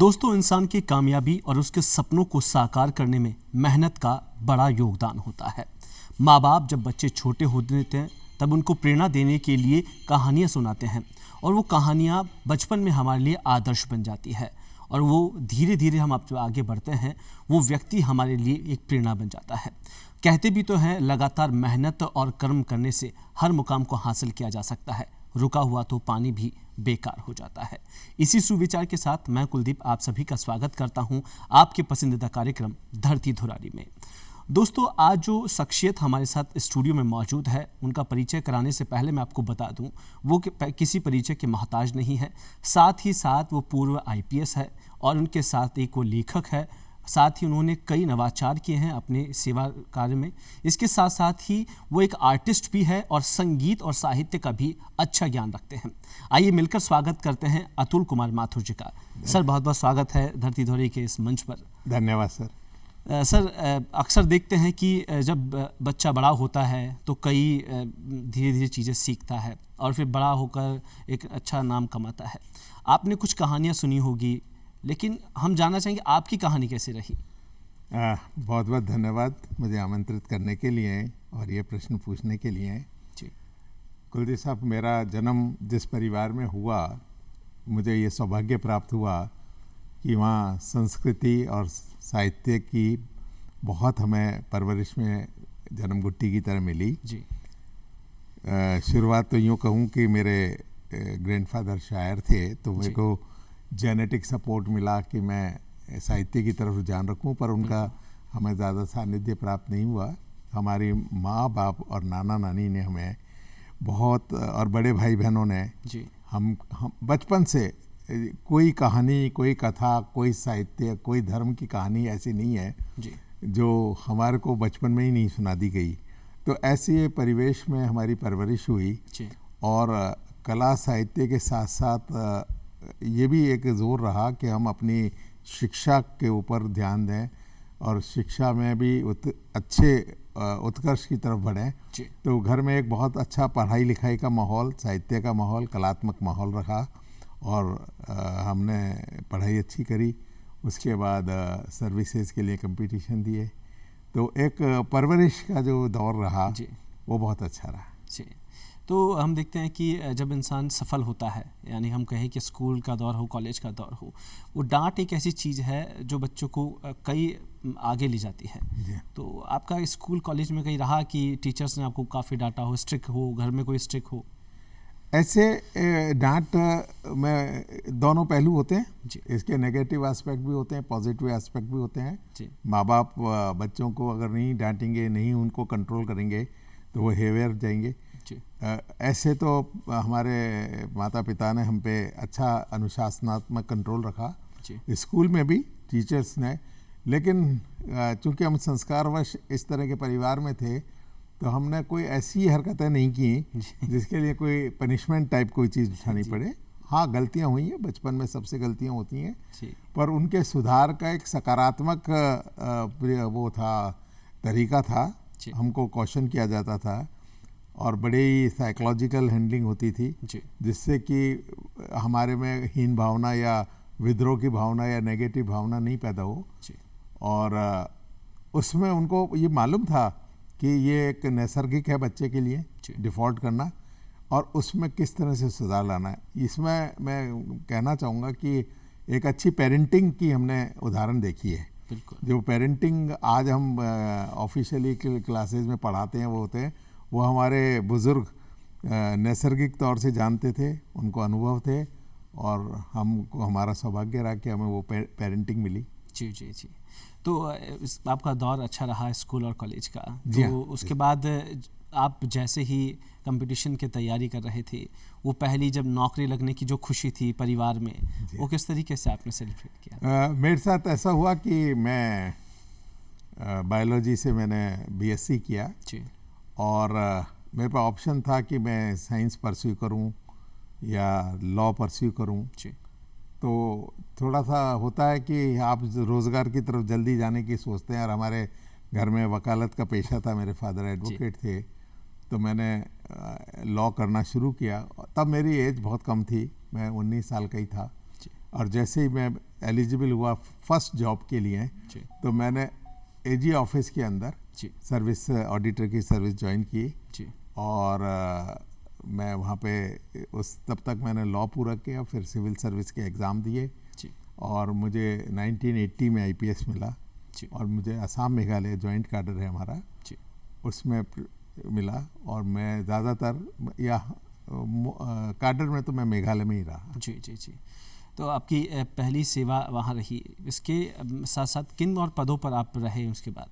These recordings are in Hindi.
दोस्तों, इंसान की कामयाबी और उसके सपनों को साकार करने में मेहनत का बड़ा योगदान होता है। माँ बाप जब बच्चे छोटे होते हैं तब उनको प्रेरणा देने के लिए कहानियाँ सुनाते हैं और वो कहानियाँ बचपन में हमारे लिए आदर्श बन जाती है और वो धीरे धीरे हम जो आगे बढ़ते हैं वो व्यक्ति हमारे लिए एक प्रेरणा बन जाता है। कहते भी तो हैं, लगातार मेहनत और कर्म करने से हर मुकाम को हासिल किया जा सकता है, रुका हुआ तो पानी भी बेकार हो जाता है। इसी सुविचार के साथ मैं कुलदीप आप सभी का स्वागत करता हूं आपके पसंदीदा कार्यक्रम धरती धुरारी में। दोस्तों, आज जो शख्सियत हमारे साथ स्टूडियो में मौजूद है उनका परिचय कराने से पहले मैं आपको बता दूं वो किसी परिचय के मोहताज नहीं है। साथ ही साथ वो पूर्व IPS है और उनके साथ एक वो लेखक है। साथ ही उन्होंने कई नवाचार किए हैं अपने सेवा कार्य में। इसके साथ साथ ही वो एक आर्टिस्ट भी है और संगीत और साहित्य का भी अच्छा ज्ञान रखते हैं। आइए मिलकर स्वागत करते हैं अतुल कुमार माथुर जी का। सर, बहुत बहुत स्वागत है धरती धुरारी के इस मंच पर। धन्यवाद सर। सर, अक्सर देखते हैं कि जब बच्चा बड़ा होता है तो कई धीरे धीरे चीज़ें सीखता है और फिर बड़ा होकर एक अच्छा नाम कमाता है। आपने कुछ कहानियाँ सुनी होगी, लेकिन हम जानना चाहेंगे आपकी कहानी कैसे रही। बहुत बहुत धन्यवाद मुझे आमंत्रित करने के लिए और ये प्रश्न पूछने के लिए। जी कुलदीप साहब, मेरा जन्म जिस परिवार में हुआ, मुझे ये सौभाग्य प्राप्त हुआ कि वहाँ संस्कृति और साहित्य की बहुत हमें परवरिश में जन्मगुट्टी की तरह मिली। जी शुरुआत तो यूँ कहूँ कि मेरे ग्रैंडफादर शायर थे, तो मेरे को जेनेटिक सपोर्ट मिला कि मैं साहित्य की तरफ रुझान रखूं, पर उनका हमें ज़्यादा सानिध्य प्राप्त नहीं हुआ। हमारी माँ बाप और नाना नानी ने हमें बहुत, और बड़े भाई बहनों ने जी हम बचपन से कोई कहानी, कोई कथा, कोई साहित्य, कोई धर्म की कहानी ऐसी नहीं है जी जो हमारे को बचपन में ही नहीं सुना दी गई। तो ऐसे परिवेश में हमारी परवरिश हुई जी और कला साहित्य के साथ साथ ये भी एक जोर रहा कि हम अपनी शिक्षा के ऊपर ध्यान दें और शिक्षा में भी अच्छे उत्कर्ष की तरफ बढ़ें। तो घर में एक बहुत अच्छा पढ़ाई लिखाई का माहौल, साहित्य का माहौल, कलात्मक माहौल रहा और हमने पढ़ाई अच्छी करी। उसके बाद सर्विसेज के लिए कंपटीशन दिए। तो एक परवरिश का जो दौर रहा वो बहुत अच्छा रहा। जी, तो हम देखते हैं कि जब इंसान सफल होता है, यानी हम कहें कि स्कूल का दौर हो, कॉलेज का दौर हो, वो डांट एक ऐसी चीज़ है जो बच्चों को कई आगे ले जाती है। तो आपका स्कूल कॉलेज में कहीं रहा कि टीचर्स ने आपको काफ़ी डांटा हो, स्ट्रिक्ट हो, घर में कोई स्ट्रिक्ट हो? ऐसे डांट में दोनों पहलू होते हैं। इसके नेगेटिव एस्पेक्ट भी होते हैं, पॉजिटिव एस्पेक्ट भी होते हैं। माँ बाप बच्चों को अगर नहीं डांटेंगे, नहीं उनको कंट्रोल करेंगे तो वो हेवियर जाएंगे। ऐसे तो हमारे माता पिता ने हम पे अच्छा अनुशासनात्मक कंट्रोल रखा, स्कूल में भी टीचर्स ने। लेकिन चूंकि हम संस्कारवश इस तरह के परिवार में थे तो हमने कोई ऐसी हरकतें नहीं की जिसके लिए कोई पनिशमेंट टाइप कोई चीज़ उठानी पड़े। हाँ, गलतियाँ हुई हैं, बचपन में सबसे गलतियाँ होती हैं, पर उनके सुधार का एक सकारात्मक वो था, तरीका था। हमको क्वेश्चन किया जाता था और बड़ी साइकोलॉजिकल हैंडलिंग होती थी जिससे कि हमारे में हीन भावना या विद्रोह की भावना या नेगेटिव भावना नहीं पैदा हो। और उसमें उनको ये मालूम था कि ये एक नैसर्गिक है बच्चे के लिए डिफ़ॉल्ट करना और उसमें किस तरह से सुधार लाना है। इसमें मैं कहना चाहूँगा कि एक अच्छी पेरेंटिंग की हमने उदाहरण देखी है। जो पेरेंटिंग आज हम ऑफिशियली क्लासेस में पढ़ाते हैं, वो होते हैं, वो हमारे बुज़ुर्ग नैसर्गिक तौर से जानते थे, उनको अनुभव थे और हमको हमारा सौभाग्य रहा कि हमें वो पेरेंटिंग मिली। जी जी जी। तो आपका दौर अच्छा रहा स्कूल और कॉलेज का। तो उसके बाद आप जैसे ही कंपटीशन की तैयारी कर रहे थे, वो पहली जब नौकरी लगने की जो खुशी थी परिवार में, वो किस तरीके से आपने सेलिब्रेट किया? मेरे साथ ऐसा हुआ कि मैं बायोलॉजी से मैंने BSc किया और मेरे पास ऑप्शन था कि मैं साइंस परस्यू करूं या लॉ परस्यू करूं। तो थोड़ा सा होता है कि आप रोज़गार की तरफ जल्दी जाने की सोचते हैं और हमारे घर में वकालत का पेशा था, मेरे फादर एडवोकेट थे, तो मैंने लॉ करना शुरू किया। तब मेरी एज बहुत कम थी, मैं 19 साल का ही था और जैसे ही मैं एलिजिबल हुआ फर्स्ट जॉब के लिए, तो मैंने एजी ऑफिस के अंदर सर्विस ऑडिटर की सर्विस ज्वाइन की और मैं वहाँ पे तब तक मैंने लॉ पूरा किया, फिर सिविल सर्विस के एग्ज़ाम दिए और मुझे 1980 में आईपीएस मिला और मुझे असम मेघालय जॉइंट कार्डर है हमारा, उसमें मिला और मैं ज़्यादातर या कार्डर में तो मैं मेघालय में ही रहा। जी। तो आपकी पहली सेवा वहाँ रही, इसके साथ साथ किन और पदों पर आप रहे उसके बाद?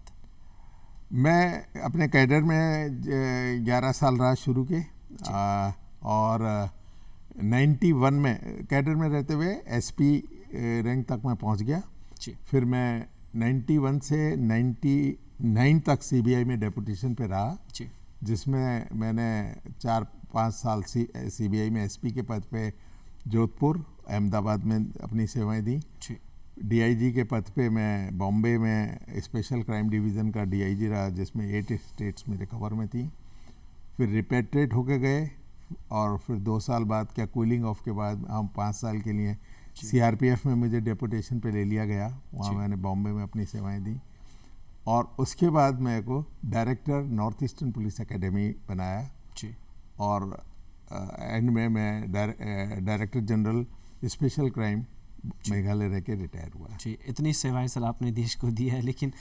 मैं अपने कैडर में 11 साल रहा शुरू के और 91 में कैडर में रहते हुए एसपी रैंक तक मैं पहुँच गया। फिर मैं 91 से 99 तक सीबीआई में डेपुटेशन पे रहा, जिसमें मैंने 4-5 साल सीबीआई में एसपी के पद पे जोधपुर अहमदाबाद में अपनी सेवाएं दी। डीआईजी के पद पे मैं बॉम्बे में स्पेशल क्राइम डिवीज़न का डीआईजी रहा, जिसमें 8 स्टेट्स मेरे कवर में थी। फिर रिपेट्रेट होके गए और फिर 2 साल बाद क्या कूलिंग ऑफ के बाद हम 5 साल के लिए सीआरपीएफ में मुझे डेपुटेशन पे ले लिया गया। वहाँ मैंने बॉम्बे में अपनी सेवाएं दी और उसके बाद मेरे को director north eastern police academy बनाया और एंड में मैं director general special crime Meghalaya रह के रिटायर हुआ। जी, इतनी सेवाएं सर आपने देश को दी है, लेकिन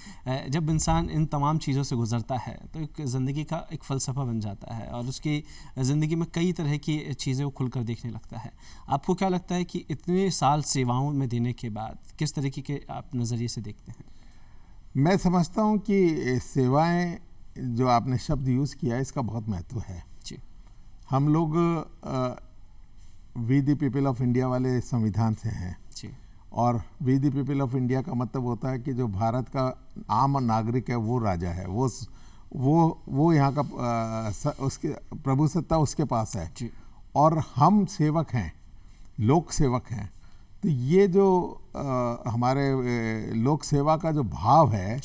जब इंसान इन तमाम चीज़ों से गुजरता है तो एक ज़िंदगी का एक फ़लसफ़ा बन जाता है और उसकी ज़िंदगी में कई तरह की चीज़ें वो खुलकर देखने लगता है। आपको क्या लगता है कि इतने साल सेवाओं में देने के बाद किस तरीके के आप नज़रिए से देखते हैं? मैं समझता हूँ कि सेवाएँ जो आपने शब्द यूज़ किया है इसका बहुत महत्व है। हम लोग we the people of India वाले संविधान से हैं और we the people of India का मतलब होता है कि जो भारत का आम नागरिक है वो राजा है, वो यहाँ का उसके प्रभु सत्ता उसके पास है और हम सेवक हैं, लोक सेवक हैं। तो ये जो हमारे लोक सेवा का जो भाव है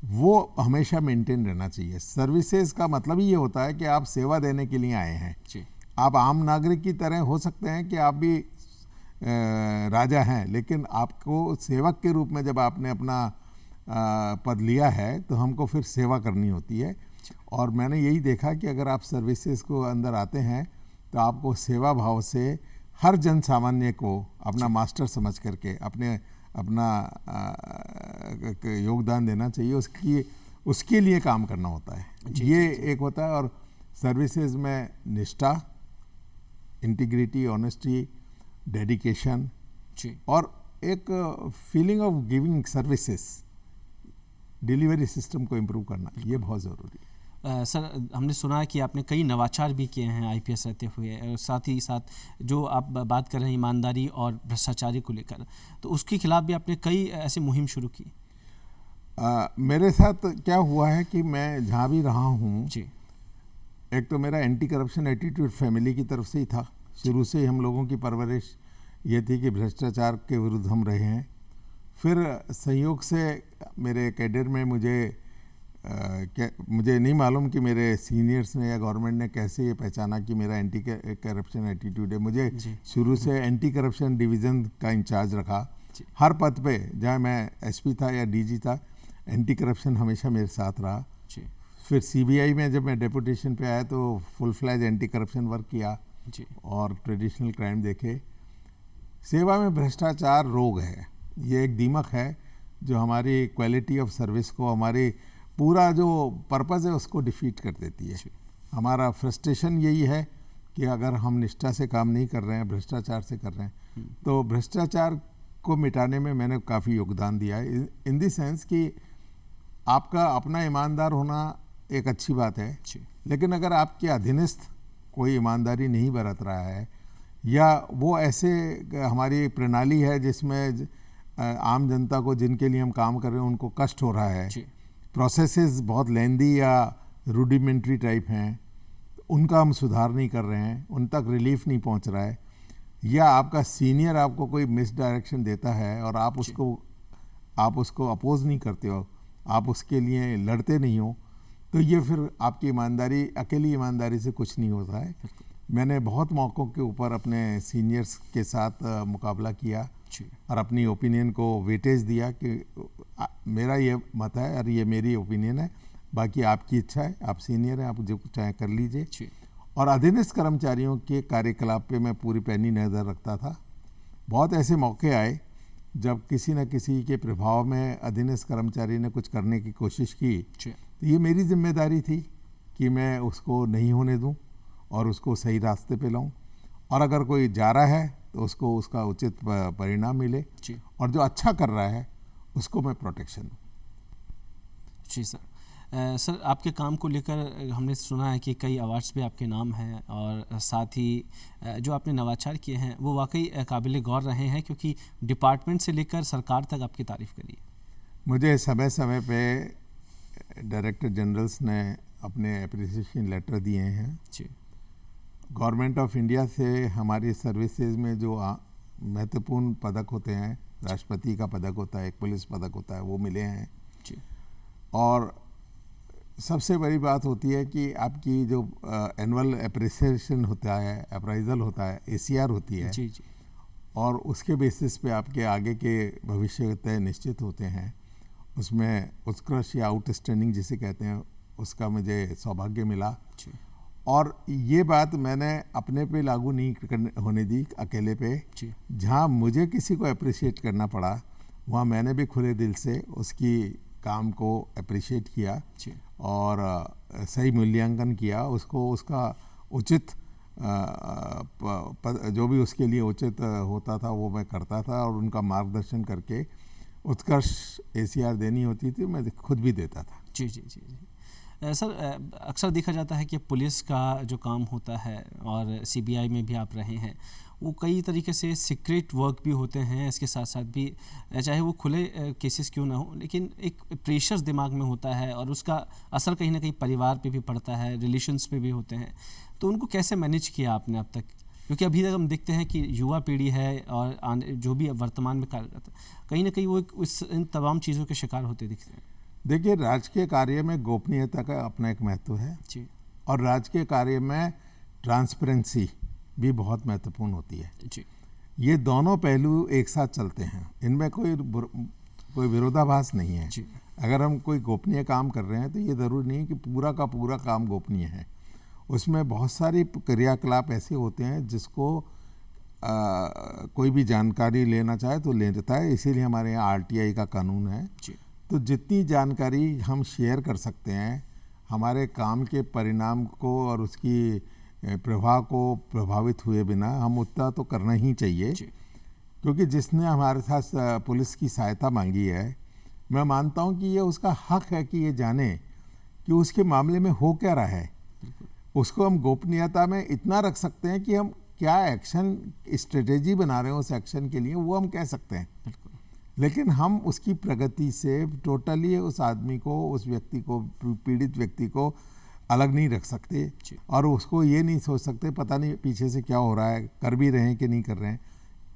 वो हमेशा मेंटेन रहना चाहिए। सर्विसेज का मतलब ही ये होता है कि आप सेवा देने के लिए आए हैं। आप आम नागरिक की तरह हो सकते हैं कि आप भी राजा हैं, लेकिन आपको सेवक के रूप में जब आपने अपना पद लिया है तो हमको फिर सेवा करनी होती है। और मैंने यही देखा कि अगर आप सर्विसेज को अंदर आते हैं तो आपको सेवा भाव से हर जन सामान्य को अपना मास्टर समझ करके अपना योगदान देना चाहिए, उसके लिए काम करना होता है। ये एक होता है। और सर्विसेज में निष्ठा, इंटीग्रिटी, ऑनेस्टी, डेडिकेशन और एक feeling of giving services, delivery system को इम्प्रूव करना, ये बहुत ज़रूरी है। सर, हमने सुना है कि आपने कई नवाचार भी किए हैं आईपीएस रहते हुए, और साथ ही साथ जो आप बात कर रहे हैं ईमानदारी और भ्रष्टाचारी को लेकर, तो उसके खिलाफ भी आपने कई ऐसी मुहिम शुरू की। मेरे साथ क्या हुआ है कि मैं जहाँ भी रहा हूँ, एक तो मेरा एंटी करप्शन एटीट्यूड फैमिली की तरफ से ही था। शुरू से ही हम लोगों की परवरिश ये थी कि भ्रष्टाचार के विरुद्ध हम रहे हैं। फिर संयोग से मेरे कैडर में मुझे नहीं मालूम कि मेरे सीनियर्स ने या गवर्नमेंट ने कैसे ये पहचाना कि मेरा एंटी करप्शन एटीट्यूड है। मुझे शुरू से एंटी करप्शन डिवीज़न का इंचार्ज रखा। हर पद पे, जहाँ मैं एसपी था या डीजी था, एंटी करप्शन हमेशा मेरे साथ रहा। फिर सीबीआई में जब मैं डेपुटेशन पे आया तो full fledge anti corruption work किया और ट्रेडिशनल क्राइम देखे। सेवा में भ्रष्टाचार रोग है, ये एक दीमक है जो हमारी क्वालिटी ऑफ सर्विस को, हमारी पूरा जो पर्पज़ है उसको डिफीट कर देती है। हमारा फ्रस्ट्रेशन यही है कि अगर हम निष्ठा से काम नहीं कर रहे हैं, भ्रष्टाचार से कर रहे हैं, तो भ्रष्टाचार को मिटाने में मैंने काफ़ी योगदान दिया है। इन द सेंस कि आपका अपना ईमानदार होना एक अच्छी बात है, लेकिन अगर आपके अधीनस्थ कोई ईमानदारी नहीं बरत रहा है या वो ऐसे हमारी प्रणाली है जिसमें आम जनता को, जिनके लिए हम काम कर रहे हैं, उनको कष्ट हो रहा है, प्रोसेसेस बहुत लेंदी या रूडिमेंट्री टाइप हैं, उनका हम सुधार नहीं कर रहे हैं, उन तक रिलीफ नहीं पहुंच रहा है, या आपका सीनियर आपको कोई मिस डायरेक्शन देता है और आप उसको अपोज नहीं करते हो, आप उसके लिए लड़ते नहीं हो, तो ये फिर आपकी ईमानदारी, अकेली ईमानदारी से कुछ नहीं होता है। मैंने बहुत मौक़ों के ऊपर अपने सीनियर्स के साथ मुकाबला किया और अपनी ओपिनियन को वेटेज दिया कि मेरा ये मत है और ये मेरी ओपिनियन है, बाकी आपकी इच्छा है, आप सीनियर हैं, आप जो चाहे कर लीजिए। और अधीनस्थ कर्मचारियों के कार्यकलाप पे मैं पूरी पैनी नज़र रखता था। बहुत ऐसे मौके आए जब किसी न किसी के प्रभाव में अधीनस्थ कर्मचारी ने कुछ करने की कोशिश की, तो ये मेरी जिम्मेदारी थी कि मैं उसको नहीं होने दूं और उसको सही रास्ते पे लाऊं, और अगर कोई जा रहा है तो उसको उसका उचित परिणाम मिले, और जो अच्छा कर रहा है उसको मैं प्रोटेक्शन दूं। जी सर। सर, आपके काम को लेकर हमने सुना है कि कई अवार्ड्स भी आपके नाम हैं, और साथ ही जो आपने नवाचार किए हैं वो वाकई काबिल गौर रहे हैं, क्योंकि डिपार्टमेंट से लेकर सरकार तक आपकी तारीफ़ करी है। मुझे समय समय पे डायरेक्टर जनरल्स ने अपने अप्रिसिएशन लेटर दिए हैं। गवर्नमेंट ऑफ इंडिया से हमारी सर्विसेज में जो महत्वपूर्ण पदक होते हैं, राष्ट्रपति का पदक होता है, एक पुलिस पदक होता है, वो मिले हैं। और सबसे बड़ी बात होती है कि आपकी जो एनुअल अप्रिसिएशन होता है, अप्राइजल होता है, ACR होती है, और उसके बेसिस पे आपके आगे के भविष्य तय निश्चित होते हैं। उसमें उत्कृष्ट या आउटस्टैंडिंग जिसे कहते हैं, उसका मुझे सौभाग्य मिला। और ये बात मैंने अपने पे लागू नहीं होने दी, अकेले पे। जहाँ मुझे किसी को अप्रिशिएट करना पड़ा, वहाँ मैंने भी खुले दिल से उसकी काम को अप्रिशिएट किया और सही मूल्यांकन किया, उसको उसका उचित जो भी उसके लिए उचित होता था वो मैं करता था, और उनका मार्गदर्शन करके उत्कृष्ट ACR देनी होती थी, मैं खुद भी देता था। जी। सर, अक्सर देखा जाता है कि पुलिस का जो काम होता है, और CBI में भी आप रहे हैं, वो कई तरीके से सीक्रेट वर्क भी होते हैं, इसके साथ साथ भी चाहे वो खुले केसेस क्यों ना हो, लेकिन एक प्रेशर दिमाग में होता है और उसका असर कहीं ना कहीं परिवार पे भी पड़ता है, रिलेशंस पे भी होते हैं। तो उनको कैसे मैनेज किया आपने अब तक? क्योंकि अभी तक हम देखते हैं कि युवा पीढ़ी है और जो भी वर्तमान में कार्यरत, कहीं ना कहीं वो इन तमाम चीज़ों के शिकार होते दिखते हैं। देखिए, राजकीय कार्य में गोपनीयता का अपना एक महत्व है और राजकीय कार्य में ट्रांसपेरेंसी भी बहुत महत्वपूर्ण होती है। ये दोनों पहलू एक साथ चलते हैं, इनमें कोई विरोधाभास नहीं है। अगर हम कोई गोपनीय काम कर रहे हैं तो ये ज़रूरी नहीं कि पूरा का पूरा काम गोपनीय है। उसमें बहुत सारी क्रियाकलाप ऐसे होते हैं जिसको कोई भी जानकारी लेना चाहे तो ले लेता है, इसीलिए हमारे यहाँ RTI का कानून है। तो जितनी जानकारी हम शेयर कर सकते हैं हमारे काम के परिणाम को और उसकी प्रभाव को प्रभावित हुए बिना, हम उतना तो करना ही चाहिए। क्योंकि जिसने हमारे साथ पुलिस की सहायता मांगी है, मैं मानता हूं कि ये उसका हक है कि ये जाने कि उसके मामले में हो क्या रहा है। उसको हम गोपनीयता में इतना रख सकते हैं कि हम क्या एक्शन स्ट्रेटेजी बना रहे हैं उस एक्शन के लिए, वो हम कह सकते हैं। लेकिन हम उसकी प्रगति से टोटली उस आदमी को, उस व्यक्ति को, पीड़ित व्यक्ति को अलग नहीं रख सकते, और उसको ये नहीं सोच सकते पता नहीं पीछे से क्या हो रहा है, कर भी रहे हैं कि नहीं कर रहे हैं।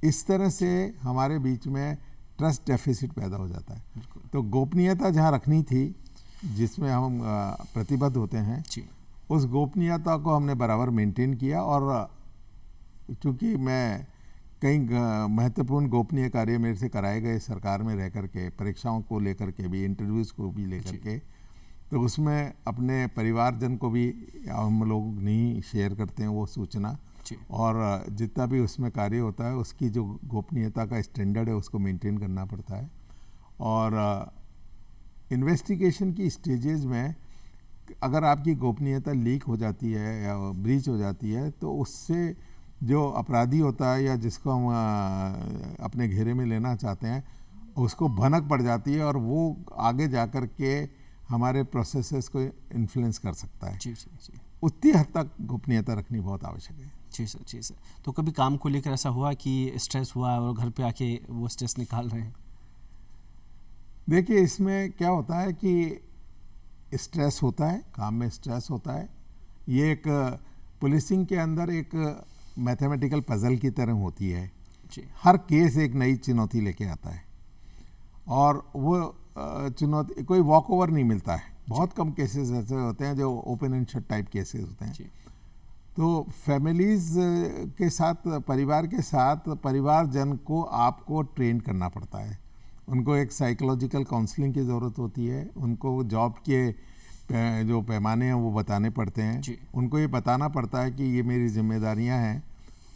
इस तरह से हमारे बीच में ट्रस्ट डेफिसिट पैदा हो जाता है। तो गोपनीयता जहाँ रखनी थी, जिसमें हम प्रतिबद्ध होते हैं, उस गोपनीयता को हमने बराबर मेंटेन किया। और चूँकि मैं कई महत्वपूर्ण गोपनीय कार्य मेरे से कराए गए सरकार में रह करके, परीक्षाओं को लेकर के भी, इंटरव्यूज़ को भी लेकर के, तो उसमें अपने परिवारजन को भी हम लोग नहीं शेयर करते हैं वो सूचना, और जितना भी उसमें कार्य होता है उसकी जो गोपनीयता का स्टैंडर्ड है उसको मेंटेन करना पड़ता है। और इन्वेस्टिगेशन की स्टेजेस में अगर आपकी गोपनीयता लीक हो जाती है या ब्रीच हो जाती है, तो उससे जो अपराधी होता है या जिसको हम अपने घेरे में लेना चाहते हैं, उसको भनक पड़ जाती है और वो आगे जा कर के हमारे प्रोसेसेस को इन्फ्लुएंस कर सकता है। उतनी हद तक गोपनीयता रखनी बहुत आवश्यक है। जी सर। तो कभी काम को लेकर ऐसा हुआ कि स्ट्रेस हुआ और घर पे आके वो स्ट्रेस निकाल रहे हैं? देखिए, इसमें क्या होता है कि स्ट्रेस होता है, काम में स्ट्रेस होता है। ये एक पुलिसिंग के अंदर एक मैथमेटिकल पजल की तरह होती है। हर केस एक नई चुनौती लेके आता है, और वो चुनौती कोई वॉक ओवर नहीं मिलता है। बहुत कम केसेस ऐसे होते हैं जो open and shut type cases होते हैं। तो फैमिलीज़ के साथ, परिवार के साथ, परिवारजन को आपको ट्रेन करना पड़ता है। उनको एक साइकोलॉजिकल काउंसलिंग की ज़रूरत होती है, उनको जॉब के जो पैमाने हैं वो बताने पड़ते हैं, उनको ये बताना पड़ता है कि ये मेरी जिम्मेदारियां हैं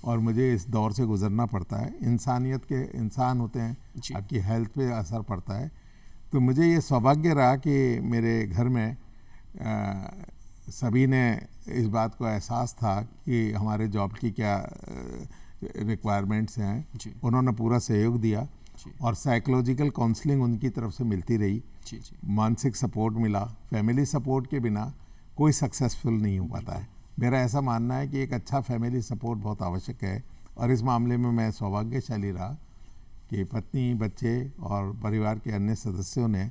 और मुझे इस दौर से गुजरना पड़ता है। इंसानियत के इंसान होते हैं, आपकी हेल्थ पे असर पड़ता है। तो मुझे ये सौभाग्य रहा कि मेरे घर में सभी ने इस बात को एहसास था कि हमारे जॉब की क्या रिक्वायरमेंट्स हैं, उन्होंने पूरा सहयोग दिया और साइकोलॉजिकल काउंसलिंग उनकी तरफ से मिलती रही। मानसिक सपोर्ट मिला। फैमिली सपोर्ट के बिना कोई सक्सेसफुल नहीं हो पाता है। मेरा ऐसा मानना है कि एक अच्छा फैमिली सपोर्ट बहुत आवश्यक है और इस मामले में मैं सौभाग्यशाली रहा कि पत्नी, बच्चे और परिवार के अन्य सदस्यों ने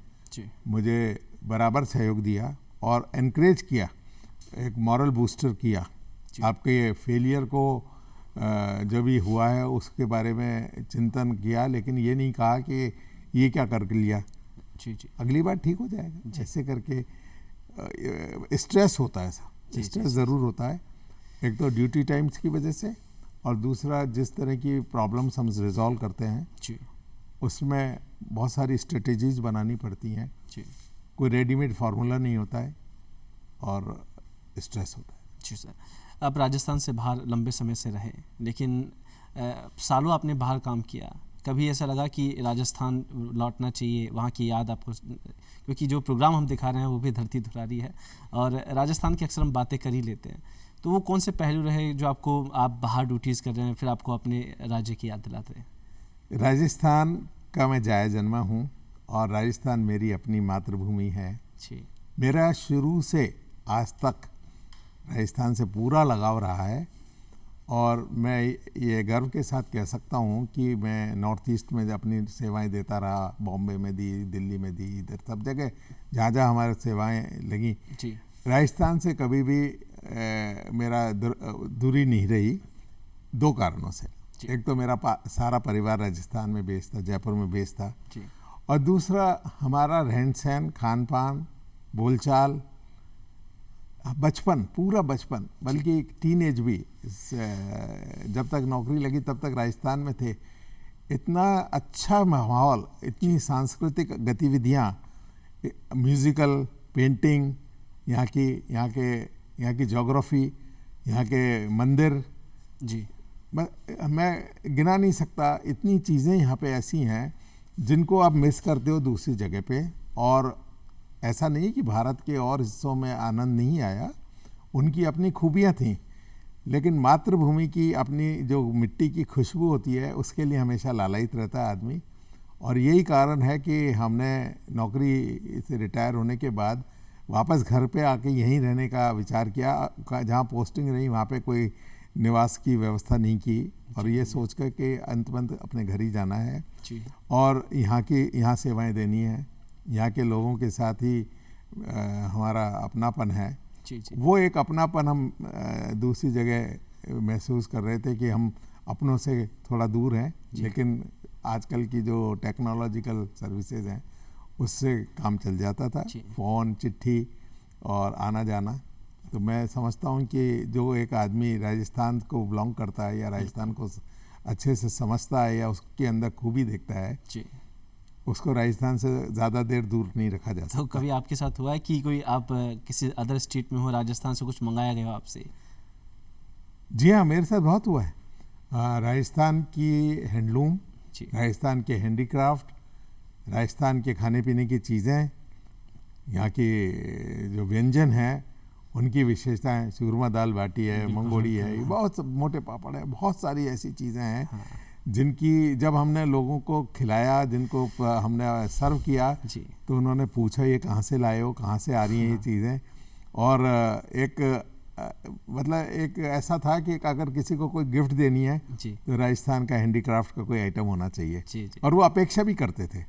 मुझे बराबर सहयोग दिया और एनकरेज किया, एक मॉरल बूस्टर किया। आपके ये फेलियर को जो भी हुआ है उसके बारे में चिंतन किया, लेकिन ये नहीं कहा कि ये क्या कर लिया, अगली बार ठीक हो जाएगा, ऐसे करके। स्ट्रेस होता है, ऐसा स्ट्रेस ज़रूर होता है, एक तो ड्यूटी टाइम्स की वजह से और दूसरा जिस तरह की प्रॉब्लम्स हम रिजॉल्व करते हैं उसमें बहुत सारी स्ट्रेटजीज बनानी पड़ती हैं। कोई रेडीमेड फार्मूला नहीं होता है और स्ट्रेस होता है। जी सर, आप राजस्थान से बाहर लंबे समय से रहे, लेकिन सालों आपने बाहर काम किया, कभी ऐसा लगा कि राजस्थान लौटना चाहिए, वहाँ की याद आपको, क्योंकि जो प्रोग्राम हम दिखा रहे हैं वो भी धरती धुरारी है और राजस्थान की अक्सर हम बातें कर ही लेते हैं, तो वो कौन से पहलू रहे जो आपको, आप बाहर ड्यूटीज़ कर रहे हैं फिर आपको अपने राज्य की याद दिलाते हैं? राजस्थान का मैं जाया जन्मा हूँ और राजस्थान मेरी अपनी मातृभूमि है। मेरा शुरू से आज तक राजस्थान से पूरा लगाव रहा है और मैं ये गर्व के साथ कह सकता हूँ कि मैं नॉर्थ ईस्ट में अपनी सेवाएं देता रहा, बॉम्बे में दी, दिल्ली में दी, इधर सब जगह जहाँ जहाँ हमारी सेवाएं लगी। राजस्थान से कभी भी मेरा दूरी नहीं रही, दो कारणों से। एक तो मेरा सारा परिवार राजस्थान में बेस्ड था, जयपुर में बेस्ड था, और दूसरा हमारा रहन सहन, खान पान, बोलचाल, बचपन, पूरा बचपन, बल्कि टीनेज भी, जब तक नौकरी लगी तब तक राजस्थान में थे। इतना अच्छा माहौल, इतनी सांस्कृतिक गतिविधियाँ, म्यूज़िकल, पेंटिंग, यहाँ की ज्योग्राफी, यहाँ के मंदिर, मैं गिना नहीं सकता, इतनी चीज़ें यहाँ पे ऐसी हैं जिनको आप मिस करते हो दूसरी जगह पे। और ऐसा नहीं कि भारत के और हिस्सों में आनंद नहीं आया, उनकी अपनी खूबियाँ थीं, लेकिन मातृभूमि की अपनी जो मिट्टी की खुशबू होती है उसके लिए हमेशा लालायित रहता है आदमी। और यही कारण है कि हमने नौकरी से रिटायर होने के बाद वापस घर पे आके यहीं रहने का विचार किया। जहाँ पोस्टिंग रही वहाँ पे कोई निवास की व्यवस्था नहीं की और ये सोच कर कि अंत अपने घर ही जाना है और यहाँ सेवाएं देनी है, यहाँ के लोगों के साथ ही हमारा अपनापन है। वो एक अपनापन हम दूसरी जगह महसूस कर रहे थे कि हम अपनों से थोड़ा दूर हैं, लेकिन आजकल की जो टेक्नोलॉजिकल सर्विसेज हैं उससे काम चल जाता था, फ़ोन, चिट्ठी और आना जाना। तो मैं समझता हूँ कि जो एक आदमी राजस्थान को बिलोंग करता है या राजस्थान को अच्छे से समझता है या उसके अंदर खूबी देखता है, उसको राजस्थान से ज़्यादा देर दूर नहीं रखा जा सकता। तो कभी आपके साथ हुआ है कि कोई आप किसी अदर स्टेट में हो, राजस्थान से कुछ मंगाया गया हो आपसे? जी हाँ, मेरे साथ बहुत हुआ है। राजस्थान की हैंडलूम, राजस्थान के हैंडीक्राफ्ट, राजस्थान के खाने पीने की चीज़ें, यहाँ के जो व्यंजन हैं उनकी विशेषताएं, चूरमा दाल बाटी है, मंगोड़ी है, बहुत मोटे पापड़ है, बहुत सारी ऐसी चीज़ें हैं जिनकी जब हमने लोगों को खिलाया, जिनको हमने सर्व किया, तो उन्होंने पूछा ये कहाँ से लाए हो, कहाँ से आ रही हैं ये चीज़ें। और मतलब एक ऐसा था कि अगर किसी को कोई गिफ्ट देनी है तो राजस्थान का हैंडीक्राफ्ट का कोई आइटम होना चाहिए। और वो अपेक्षा भी करते थे,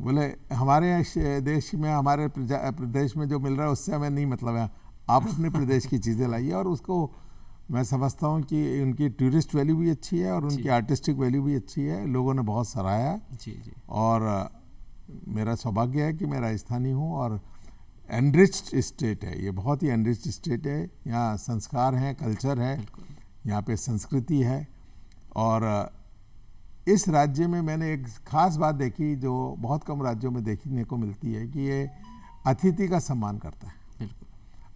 बोले हमारे देश में, हमारे प्रदेश में जो मिल रहा है उससे हमें नहीं मतलब है, आप अपने प्रदेश की चीज़ें लाइए। और उसको मैं समझता हूँ कि उनकी टूरिस्ट वैल्यू भी अच्छी है और उनकी आर्टिस्टिक वैल्यू भी अच्छी है, लोगों ने बहुत सराहा। और मेरा सौभाग्य है कि मैं राजस्थानी हूँ और एनरिच्ड स्टेट है, ये बहुत ही एनरिच्ड स्टेट है। यहाँ संस्कार हैं, कल्चर है, यहाँ पे संस्कृति है। और इस राज्य में मैंने एक खास बात देखी जो बहुत कम राज्यों में देखने को मिलती है कि ये अतिथि का सम्मान करता है। बिल्कुल,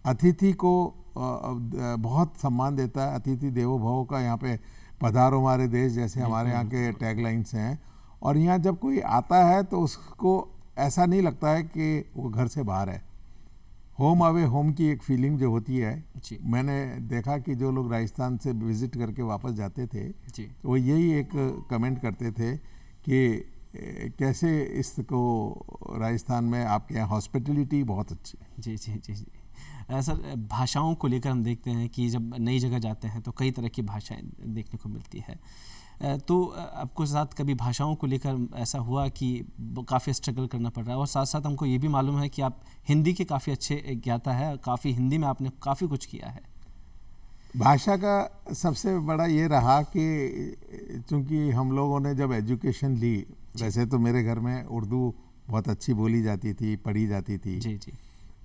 अतिथि को बहुत सम्मान देता है। अतिथि देवो भव का यहाँ पे पधारो हमारे देश जैसे हमारे यहाँ के टैगलाइंस हैं। और यहाँ जब कोई आता है तो उसको ऐसा नहीं लगता है कि वो घर से बाहर है। होम अवे होम की एक फीलिंग जो होती है, मैंने देखा कि जो लोग राजस्थान से विजिट करके वापस जाते थे तो वो यही एक कमेंट करते थे कि कैसे इसको राजस्थान में आपके यहाँ हॉस्पिटलिटी बहुत अच्छी है। जी जी जी जी। सर, भाषाओं को लेकर हम देखते हैं कि जब नई जगह जाते हैं तो कई तरह की भाषाएं देखने को मिलती है। तो आपको साथ कभी भाषाओं को लेकर ऐसा हुआ कि काफ़ी स्ट्रगल करना पड़ रहा है? और साथ साथ हमको ये भी मालूम है कि आप हिंदी के काफ़ी अच्छे ज्ञाता है, काफ़ी हिंदी में आपने काफ़ी कुछ किया है। भाषा का सबसे बड़ा ये रहा कि चूँकि हम लोगों ने जब एजुकेशन ली, वैसे तो मेरे घर में उर्दू बहुत अच्छी बोली जाती थी, पढ़ी जाती थी। जी जी।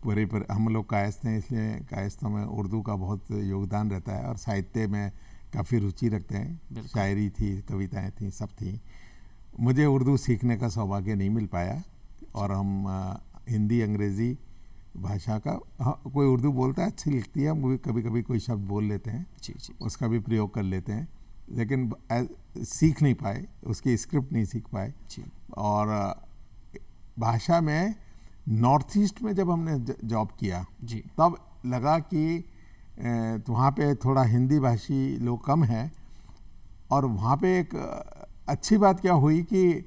पूरे पर हम लोग कायस्थ हैं, इसलिए कायस्थों में उर्दू का बहुत योगदान रहता है। और साहित्य में काफ़ी रुचि रखते हैं, शायरी थी, कविताएं थी, सब थी। मुझे उर्दू सीखने का सौभाग्य नहीं मिल पाया। और हम हिंदी अंग्रेज़ी भाषा का, कोई उर्दू बोलता है अच्छी लिखती है, हम भी कभी कभी कोई शब्द बोल लेते हैं, जी जी, उसका भी प्रयोग कर लेते हैं, लेकिन सीख नहीं पाए, उसकी स्क्रिप्ट नहीं सीख पाए। और भाषा में नॉर्थ ईस्ट में जब हमने जॉब किया तब लगा कि तो वहाँ पे थोड़ा हिंदी भाषी लोग कम हैं। और वहाँ पे एक अच्छी बात क्या हुई कि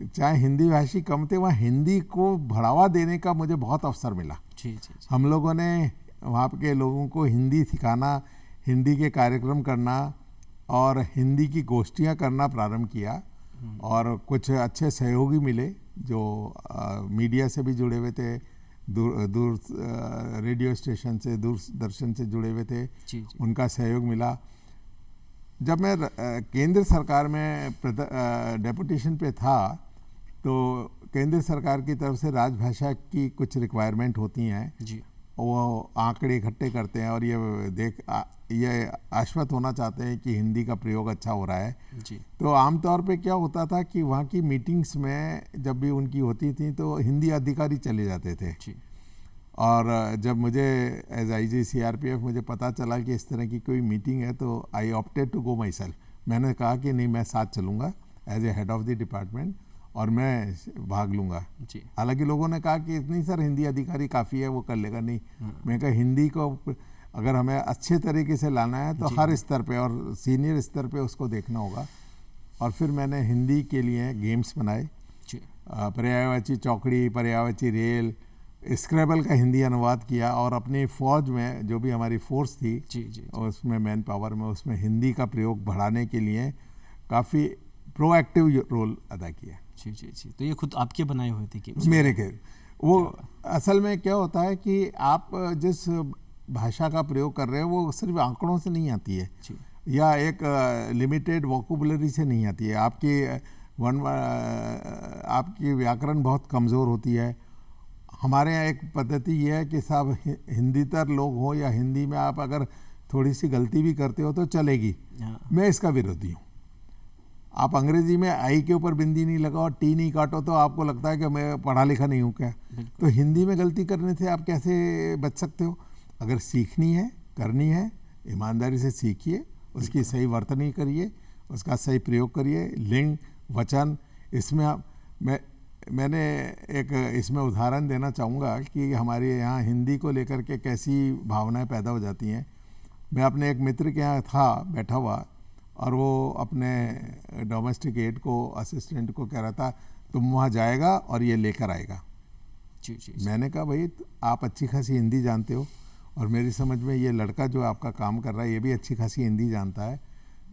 चाहे हिंदी भाषी कम थे, वहाँ हिंदी को बढ़ावा देने का मुझे बहुत अवसर मिला। जी। हम लोगों ने वहाँ के लोगों को हिंदी सिखाना, हिंदी के कार्यक्रम करना और हिंदी की गोष्ठियाँ करना प्रारंभ किया। और कुछ अच्छे सहयोगी मिले जो मीडिया से भी जुड़े हुए थे, दूर रेडियो स्टेशन से, दूरदर्शन से जुड़े हुए थे। उनका सहयोग मिला। जब मैं केंद्र सरकार में डेपुटेशन पे था तो केंद्र सरकार की तरफ से राजभाषा की कुछ रिक्वायरमेंट होती हैं जी। वो आंकड़े इकट्ठे करते हैं और ये आश्वस्त होना चाहते हैं कि हिंदी का प्रयोग अच्छा हो रहा है जी। तो आमतौर पे क्या होता था कि वहाँ की मीटिंग्स में जब भी उनकी होती थी तो हिंदी अधिकारी चले जाते थे जी। और जब मुझे एज IG CRPF मुझे पता चला कि इस तरह की कोई मीटिंग है तो I opted to go myself. मैंने कहा कि नहीं, मैं साथ चलूँगा as a head of the department और मैं भाग लूँगा। हालांकि लोगों ने कहा कि नहीं सर, हिंदी अधिकारी काफ़ी है, वो कर लेगा। नहीं, मैं कहा हिंदी को अगर हमें अच्छे तरीके से लाना है तो हर स्तर पे और सीनियर स्तर पे उसको देखना होगा। और फिर मैंने हिंदी के लिए गेम्स बनाए, पर्यायवाची चौकड़ी, पर्यायवाची रेल, स्क्रैबल का हिंदी अनुवाद किया। और अपनी फ़ौज में जो भी हमारी फोर्स थी उसमें मैन पावर में उसमें हिंदी का प्रयोग बढ़ाने के लिए काफ़ी प्रोएक्टिव रोल अदा किया। जी। तो ये खुद आपके बनाए हुए थे कि मेरे के वो असल में क्या होता है कि आप जिस भाषा का प्रयोग कर रहे हैं वो सिर्फ आंकड़ों से नहीं आती है या एक लिमिटेड वोकैबुलरी से नहीं आती है। आपकी व्याकरण बहुत कमज़ोर होती है। हमारे यहाँ एक पद्धति ये है कि साहब हिंदीतर लोग हो या हिंदी में आप अगर थोड़ी सी गलती भी करते हो तो चलेगी। मैं इसका विरोधी हूँ। आप अंग्रेजी में आई के ऊपर बिंदी नहीं लगाओ, टी नहीं काटो तो आपको लगता है कि मैं पढ़ा लिखा नहीं हूँ क्या। तो हिंदी में गलती करने से आप कैसे बच सकते हो? अगर सीखनी है, करनी है, ईमानदारी से सीखिए, उसकी सही वर्तनी करिए, उसका सही प्रयोग करिए। लिंग, वचन, इसमें मैंने एक इसमें उदाहरण देना चाहूँगा कि हमारे यहाँ हिंदी को लेकर के कैसी भावनाएं पैदा हो जाती हैं। मैं अपने एक मित्र के यहाँ था बैठा हुआ और वो अपने डोमेस्टिक एड को, असिस्टेंट को कह रहा था तुम वहाँ जाएगा और ये लेकर आएगा। जी। मैंने कहा भाई आप अच्छी खासी हिंदी जानते हो और मेरी समझ में ये लड़का जो आपका काम कर रहा है ये भी अच्छी खासी हिंदी जानता है,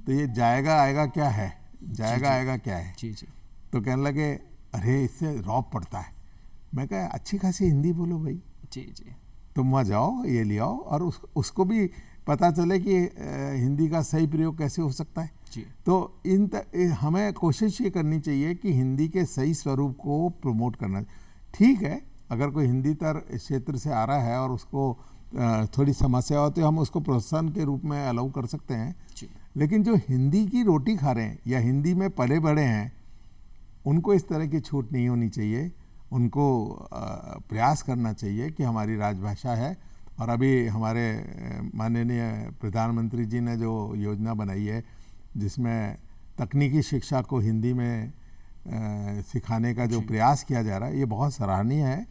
तो ये जाएगा आएगा क्या है, जाएगा आएगा क्या है। जी। तो कहने लगे अरे इससे रौब पड़ता है। मैं कहा अच्छी खासी हिंदी बोलो भाई। जी। तुम वहाँ जाओ, ये ले आओ और उसको भी पता चले कि हिंदी का सही प्रयोग कैसे हो सकता है जी। तो हमें कोशिश ये करनी चाहिए कि हिंदी के सही स्वरूप को प्रमोट करना। ठीक है, अगर कोई हिंदीतर क्षेत्र से आ रहा है और उसको थोड़ी समस्या हो तो हम उसको प्रोत्साहन के रूप में अलाउ कर सकते हैं। लेकिन जो हिंदी की रोटी खा रहे हैं या हिंदी में पले बड़े हैं, उनको इस तरह की छूट नहीं होनी चाहिए। उनको प्रयास करना चाहिए कि हमारी राजभाषा है। और अभी हमारे माननीय प्रधानमंत्री जी ने जो योजना बनाई है जिसमें तकनीकी शिक्षा को हिंदी में सिखाने का जो प्रयास किया जा रहा है, ये बहुत सराहनीय है।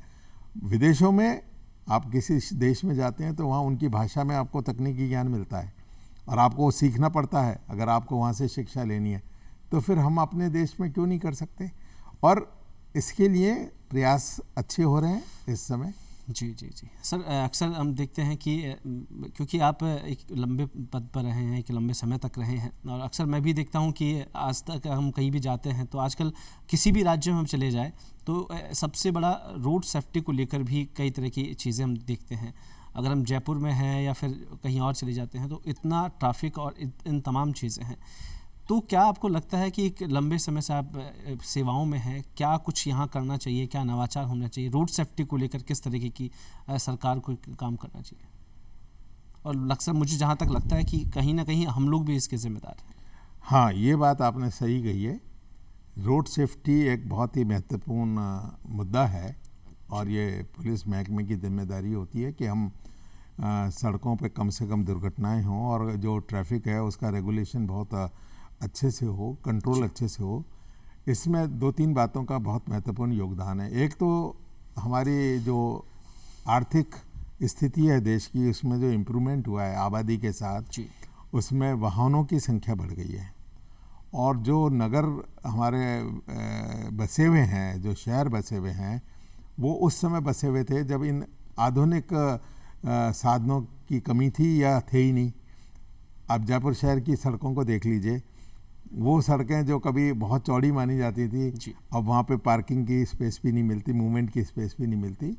विदेशों में आप किसी देश में जाते हैं तो वहाँ उनकी भाषा में आपको तकनीकी ज्ञान मिलता है और आपको वो सीखना पड़ता है अगर आपको वहाँ से शिक्षा लेनी है। तो फिर हम अपने देश में क्यों नहीं कर सकते? और इसके लिए प्रयास अच्छे हो रहे हैं इस समय। जी जी जी सर, अक्सर हम देखते हैं कि क्योंकि आप एक लंबे पद पर रहे हैं, एक लंबे समय तक रहे हैं, और अक्सर मैं भी देखता हूं कि आज तक हम कहीं भी जाते हैं तो आजकल किसी भी राज्य में हम चले जाएं तो सबसे बड़ा रोड सेफ्टी को लेकर भी कई तरह की चीज़ें हम देखते हैं। अगर हम जयपुर में हैं या फिर कहीं और चले जाते हैं तो इतना ट्रैफिक और इन तमाम चीज़ें हैं। तो क्या आपको लगता है कि एक लंबे समय से आप सेवाओं में हैं, क्या कुछ यहाँ करना चाहिए, क्या नवाचार होना चाहिए रोड सेफ्टी को लेकर, किस तरीके की सरकार को काम करना चाहिए? और अक्सर मुझे जहाँ तक लगता है कि कहीं ना कहीं हम लोग भी इसके जिम्मेदार हैं। हाँ, ये बात आपने सही कही है। रोड सेफ्टी एक बहुत ही महत्वपूर्ण मुद्दा है और ये पुलिस महकमे की जिम्मेदारी होती है कि हम सड़कों पे कम से कम दुर्घटनाएं हों और जो ट्रैफिक है उसका रेगुलेशन बहुत अच्छे से हो, कंट्रोल अच्छे से हो। इसमें दो तीन बातों का बहुत महत्वपूर्ण योगदान है। एक तो हमारी जो आर्थिक स्थिति है देश की, उसमें जो इम्प्रूवमेंट हुआ है आबादी के साथ, उसमें वाहनों की संख्या बढ़ गई है। और जो नगर हमारे बसे हुए हैं, जो शहर बसे हुए हैं, वो उस समय बसे हुए थे जब इन आधुनिक साधनों की कमी थी या थे ही नहीं। आप जयपुर शहर की सड़कों को देख लीजिए, वो सड़कें जो कभी बहुत चौड़ी मानी जाती थी, अब वहाँ पे पार्किंग की स्पेस भी नहीं मिलती, मूवमेंट की स्पेस भी नहीं मिलती।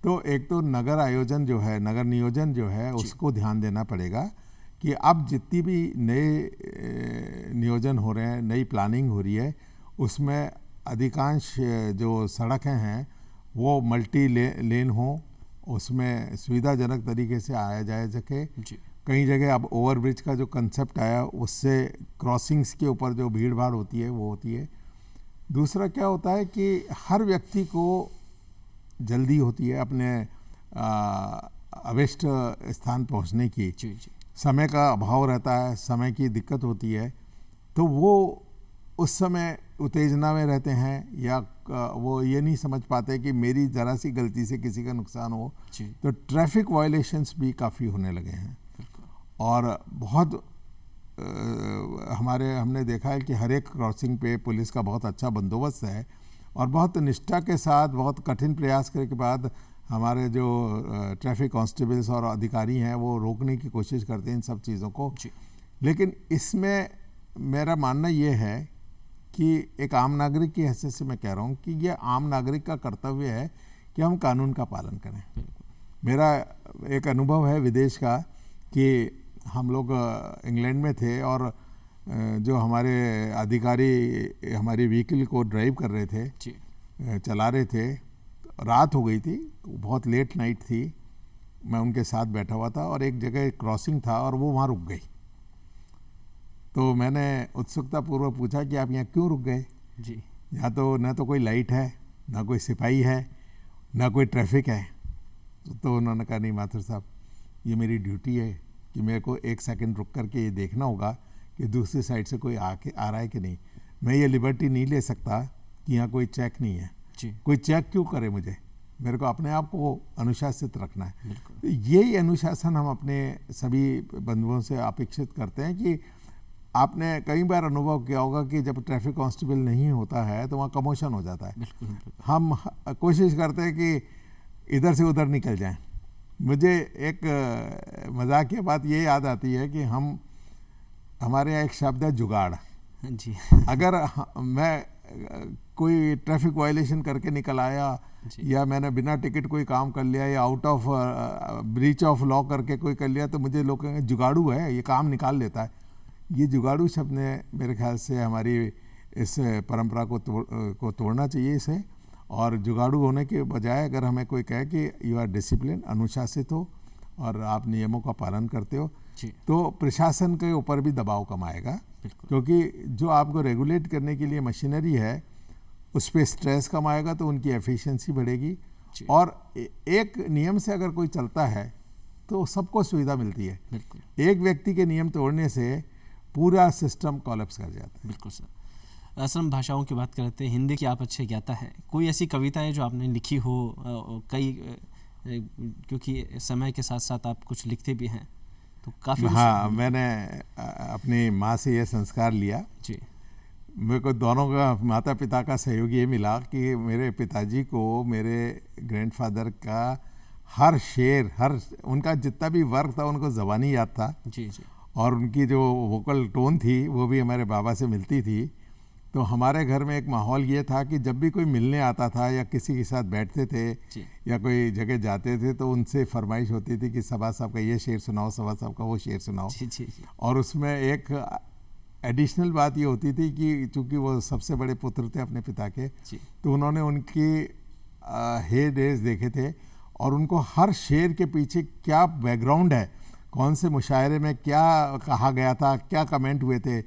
तो एक तो नगर आयोजन जो है, नगर नियोजन जो है, उसको ध्यान देना पड़ेगा कि अब जितनी भी नए नियोजन हो रहे हैं, नई प्लानिंग हो रही है, उसमें अधिकांश जो सड़कें हैं वो मल्टी लेन हो, उसमें सुविधाजनक तरीके से आया जाया सके। कई जगह अब ओवरब्रिज का जो कंसेप्ट आया, उससे क्रॉसिंग्स के ऊपर जो भीड़ भाड़ होती है वो होती है। दूसरा क्या होता है कि हर व्यक्ति को जल्दी होती है अपने अभिष्ट स्थान पहुंचने की। समय का अभाव रहता है, समय की दिक्कत होती है, तो वो उस समय उत्तेजना में रहते हैं या वो ये नहीं समझ पाते कि मेरी ज़रा सी गलती से किसी का नुकसान हो। तो ट्रैफिक वायलेशंस भी काफ़ी होने लगे हैं और बहुत हमने देखा है कि हर एक क्रॉसिंग पे पुलिस का बहुत अच्छा बंदोबस्त है और बहुत निष्ठा के साथ, बहुत कठिन प्रयास करने के बाद हमारे जो ट्रैफिक कांस्टेबल्स और अधिकारी हैं वो रोकने की कोशिश करते हैं इन सब चीज़ों को। लेकिन इसमें मेरा मानना ये है कि एक आम नागरिक की हैसियत से मैं कह रहा हूँ कि ये आम नागरिक का कर्तव्य है कि हम कानून का पालन करें। मेरा एक अनुभव है विदेश का कि हम लोग इंग्लैंड में थे और जो हमारे अधिकारी हमारी व्हीकल को ड्राइव कर रहे थे, चला रहे थे, रात हो गई थी, बहुत लेट नाइट थी, मैं उनके साथ बैठा हुआ था और एक जगह क्रॉसिंग था और वो वहाँ रुक गई। तो मैंने उत्सुकता पूर्वक पूछा कि आप यहाँ क्यों रुक गए? यहाँ तो ना तो कोई लाइट है, ना कोई सिपाही है, ना कोई ट्रैफिक है। तो उन्होंने कहा नहीं माथुर साहब, ये मेरी ड्यूटी है कि मेरे को एक सेकंड रुक करके ये देखना होगा कि दूसरी साइड से कोई आ रहा है कि नहीं। मैं ये लिबर्टी नहीं ले सकता कि यहाँ कोई चेक नहीं है। कोई चेक क्यों करे मुझे? मेरे को अपने आप को अनुशासित रखना है। तो यही अनुशासन हम अपने सभी बंधुओं से अपेक्षित करते हैं कि आपने कई बार अनुभव किया होगा कि जब ट्रैफिक कांस्टेबल नहीं होता है तो वहाँ कमोशन हो जाता है। हम कोशिश करते हैं कि इधर से उधर निकल जाएं। मुझे एक मजाकिया बात ये याद आती है कि हमारे यहाँ एक शब्द है जुगाड़। अगर मैं कोई ट्रैफिक वायलेशन करके निकल आया या मैंने बिना टिकट कोई काम कर लिया या out of breach of law करके कोई कर लिया तो मुझे लोग कहेंगे जुगाड़ू है, ये काम निकाल लेता है। ये जुगाड़ू शब्द ने मेरे ख्याल से हमारी इस परंपरा को तोड़ना चाहिए इसे। और जुगाड़ू होने के बजाय अगर हमें कोई कहे कि यू आर डिसिप्लिन, अनुशासित हो और आप नियमों का पालन करते हो, तो प्रशासन के ऊपर भी दबाव कम आएगा, क्योंकि जो आपको रेगुलेट करने के लिए मशीनरी है उस पर स्ट्रेस कम आएगा, तो उनकी एफिशिएंसी बढ़ेगी। और एक नियम से अगर कोई चलता है तो सबको सुविधा मिलती है। एक व्यक्ति के नियम तोड़ने से पूरा सिस्टम कोलैप्स कर जाता है। बिल्कुल सर। असम भाषाओं की बात करते हैं, हिंदी की आप अच्छे ज्ञाता है, कोई ऐसी कविताएं जो आपने लिखी हो? कई क्योंकि समय के साथ साथ आप कुछ लिखते भी हैं तो काफ़ी। हाँ, मैंने अपनी माँ से ये संस्कार लिया जी। मेरे को दोनों का, माता पिता का सहयोग ये मिला कि मेरे पिताजी को मेरे ग्रैंडफादर का हर शेर, हर उनका जितना भी वर्क था उनको ज़बानी याद था जी जी। और उनकी जो वोकल टोन थी वो भी हमारे बाबा से मिलती थी। तो हमारे घर में एक माहौल ये था कि जब भी कोई मिलने आता था या किसी के साथ बैठते थे या कोई जगह जाते थे तो उनसे फरमाइश होती थी कि सबा साहब का ये शेर सुनाओ, सबा साहब का वो शेर सुनाओ जी। और उसमें एक एडिशनल बात ये होती थी कि चूँकि वो सबसे बड़े पुत्र थे अपने पिता के, तो उन्होंने उनकी हेयर डेज देखे थे और उनको हर शेर के पीछे क्या बैकग्राउंड है, कौन से मुशायरे में क्या कहा गया था, क्या कमेंट हुए थे,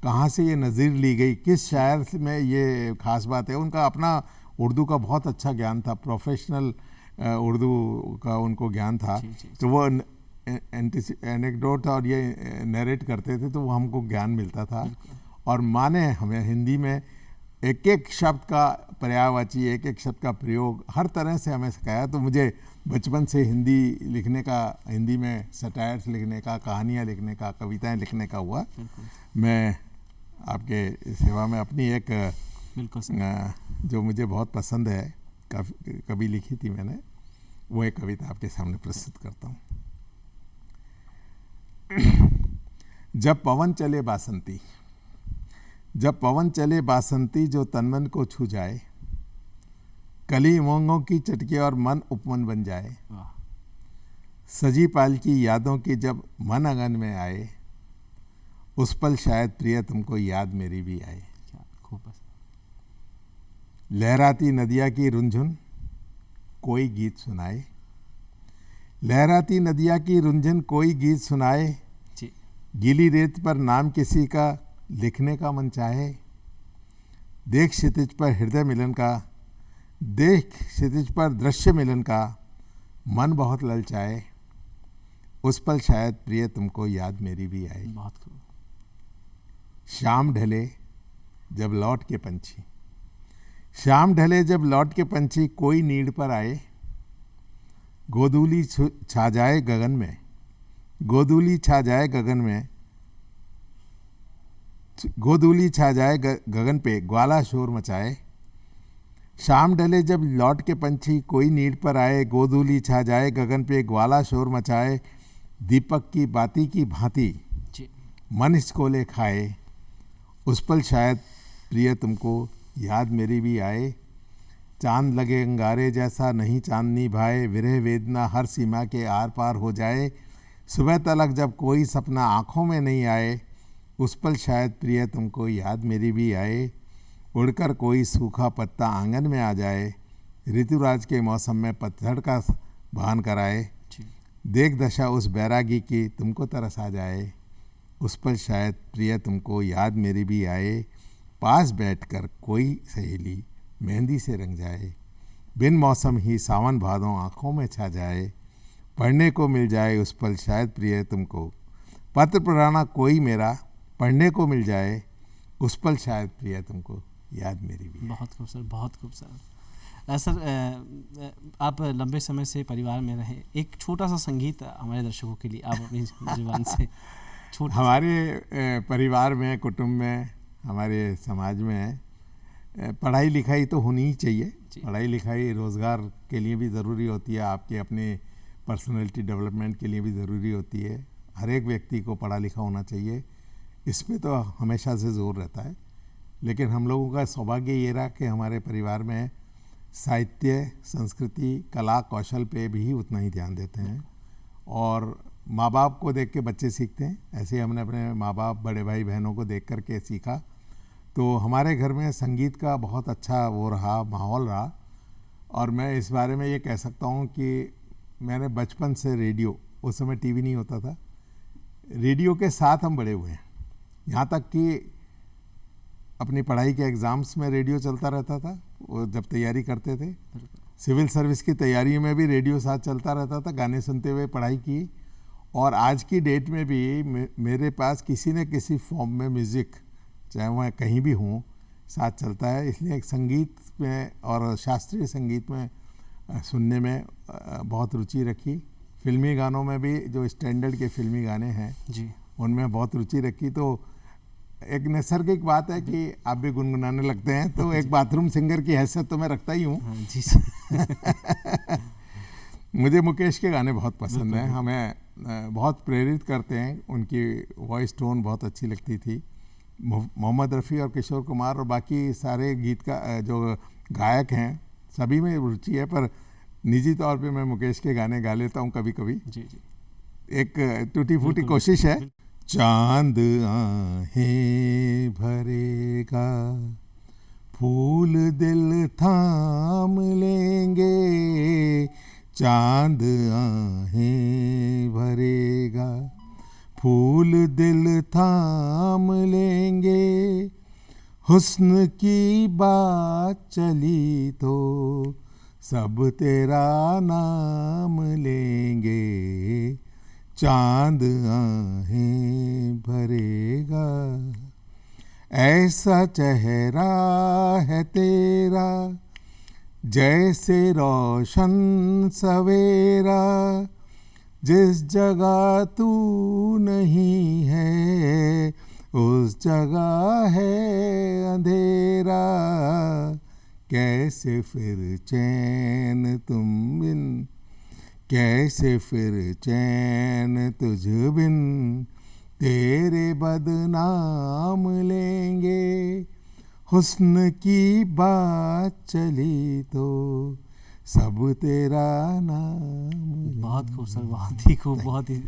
कहाँ से ये नज़ीर ली गई, किस शायर में ये ख़ास बात है। उनका अपना उर्दू का बहुत अच्छा ज्ञान था, प्रोफेशनल उर्दू का उनको ज्ञान था। तो वो एनेक्डोट और ये नरेट करते थे तो वो हमको ज्ञान मिलता था। और माँ ने हमें हिंदी में एक एक शब्द का पर्यायवाची, एक एक शब्द का प्रयोग हर तरह से हमें सिखाया। तो मुझे बचपन से हिंदी लिखने का, हिंदी में सटायर्स लिखने का, कहानियाँ लिखने का, कविताएं लिखने का हुआ। मैं आपके सेवा में अपनी एक जो मुझे बहुत पसंद है, कभी लिखी थी मैंने, वो एक कविता आपके सामने प्रस्तुत करता हूँ। जब पवन चले बासंती, जब पवन चले बासंती जो तनमन को छू जाए, कली उमंगों की चटके और मन उपमन बन जाए, सजी पाल की यादों की जब मन आंगन में आए, उस पल शायद प्रिय तुमको याद मेरी भी आए। लहराती नदिया की रुंझुन कोई गीत सुनाए, लहराती नदिया की रुंझुन कोई गीत सुनाए, गीली रेत पर नाम किसी का लिखने का मन चाहे, देख क्षितिज पर हृदय मिलन का, देख क्षितिज पर दृश्य मिलन का मन बहुत ललचाए, उस पल शायद प्रिय तुमको याद मेरी भी आए। शाम ढले जब लौट के पंछी, शाम ढले जब लौट के पंछी कोई नीड़ पर आए, गोधूली छा जाए गगन में, गोधूली छा जाए गगन में, गोधूली छा जाए गगन पे ग्वाला शोर मचाए, शाम ढले जब लौट के पंछी कोई नीड़ पर आए, गोधूली छा जाए गगन पे ग्वाला शोर मचाए, दीपक की बाती की भांति मन इसकोले खाए, उस पल शायद प्रिय तुमको याद मेरी भी आए, चांद लगे अंगारे जैसा नहीं चांदनी भाए, विरह वेदना हर सीमा के आर पार हो जाए, सुबह तलक जब कोई सपना आँखों में नहीं आए, उस पल शायद प्रिय तुमको याद मेरी भी आए, उड़कर कोई सूखा पत्ता आंगन में आ जाए, ऋतुराज के मौसम में पतझड़ का भान कराए, देख दशा उस बैरागी की तुमको तरस आ जाए, उस पल शायद प्रिय तुमको याद मेरी भी आए, पास बैठकर कोई सहेली मेहंदी से रंग जाए, बिन मौसम ही सावन भादों आँखों में छा जाए, पढ़ने को मिल जाए उस पल शायद प्रिय तुमको, पत्र पढ़ाना कोई मेरा पढ़ने को मिल जाए, उस पल शायद प्रिय तुमको याद मेरी भी। बहुत खूब सर, बहुत खूब सर। सर आप लंबे समय से परिवार में रहे, एक छोटा सा संगीत हमारे दर्शकों के लिए आप अपनी जुबान से हमारे परिवार में, कुटुंब में, हमारे समाज में पढ़ाई लिखाई तो होनी ही चाहिए। पढ़ाई लिखाई रोज़गार के लिए भी ज़रूरी होती है, आपके अपने पर्सनैलिटी डेवलपमेंट के लिए भी ज़रूरी होती है। हर एक व्यक्ति को पढ़ा लिखा होना चाहिए, इस पे तो हमेशा से ज़ोर रहता है। लेकिन हम लोगों का सौभाग्य ये रहा कि हमारे परिवार में साहित्य, संस्कृति, कला, कौशल पे भी उतना ही ध्यान देते हैं और माँ बाप को देख के बच्चे सीखते हैं। ऐसे हमने अपने माँ बाप, बड़े भाई बहनों को देख कर के सीखा। तो हमारे घर में संगीत का बहुत अच्छा वो रहा, माहौल रहा और मैं इस बारे में ये कह सकता हूँ कि मैंने बचपन से रेडियो, उस समय टीवी नहीं होता था, रेडियो के साथ हम बड़े हुए हैं। यहाँ तक कि अपनी पढ़ाई के एग्ज़ाम्स में रेडियो चलता रहता था, वो जब तैयारी करते थे। सिविल सर्विस की तैयारी में भी रेडियो साथ चलता रहता था, गाने सुनते हुए पढ़ाई की। और आज की डेट में भी मेरे पास किसी न किसी फॉर्म में म्यूज़िक, चाहे वह कहीं भी हूँ, साथ चलता है। इसलिए संगीत में और शास्त्रीय संगीत में सुनने में बहुत रुचि रखी। फिल्मी गानों में भी, जो स्टैंडर्ड के फिल्मी गाने हैं जी, उनमें बहुत रुचि रखी। तो एक नैसर्गिक बात है कि आप भी गुनगुनाने लगते हैं, तो एक बाथरूम सिंगर की हैसियत तो मैं रखता ही हूँ। जी मुझे मुकेश के गाने बहुत पसंद हैं, हमें बहुत प्रेरित करते हैं। उनकी वॉइस टोन बहुत अच्छी लगती थी। मोहम्मद रफ़ी और किशोर कुमार और बाकी सारे गीत का जो गायक हैं, सभी में रुचि है, पर निजी तौर पे मैं मुकेश के गाने गा लेता हूँ कभी कभी। जी जी, एक टूटी फूटी कोशिश है। चांद आहें भरेगा, फूल दिल थाम लेंगे, चांद आहें भरेगा, फूल दिल थाम लेंगे, हुस्न की बात चली तो सब तेरा नाम लेंगे, चांद आहें भरेगा। ऐसा चेहरा है तेरा जैसे रोशन सवेरा, जिस जगह तू नहीं है उस जगह है अंधेरा, कैसे फिर चैन तुम बिन, कैसे फिर चैन तुझ बिन, तेरे बदनाम लेंगे, हुस्न की बात चली तो सब तेरा नाम। बहुत खूबसूरत, बहुत ही खूब, बहुत ही